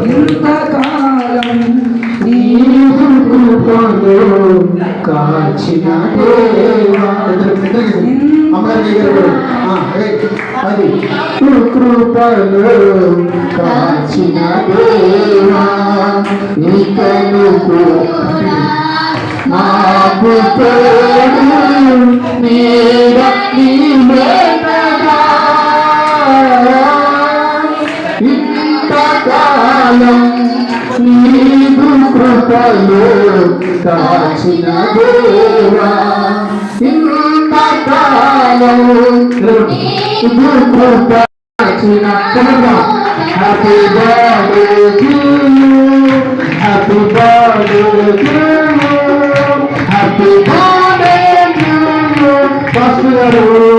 ఇంతకాలం నీవు కృపలో కాచిన దేవా కృపలో కాచిన దేవా నీకను మాకు తోడు నీడ ఇంతకాలం నీవు కృపలో కాచిన దేవా ఇంతకాలం నీవు కృప కాచిన happy birthday to you happy birthday to you happy birthday to you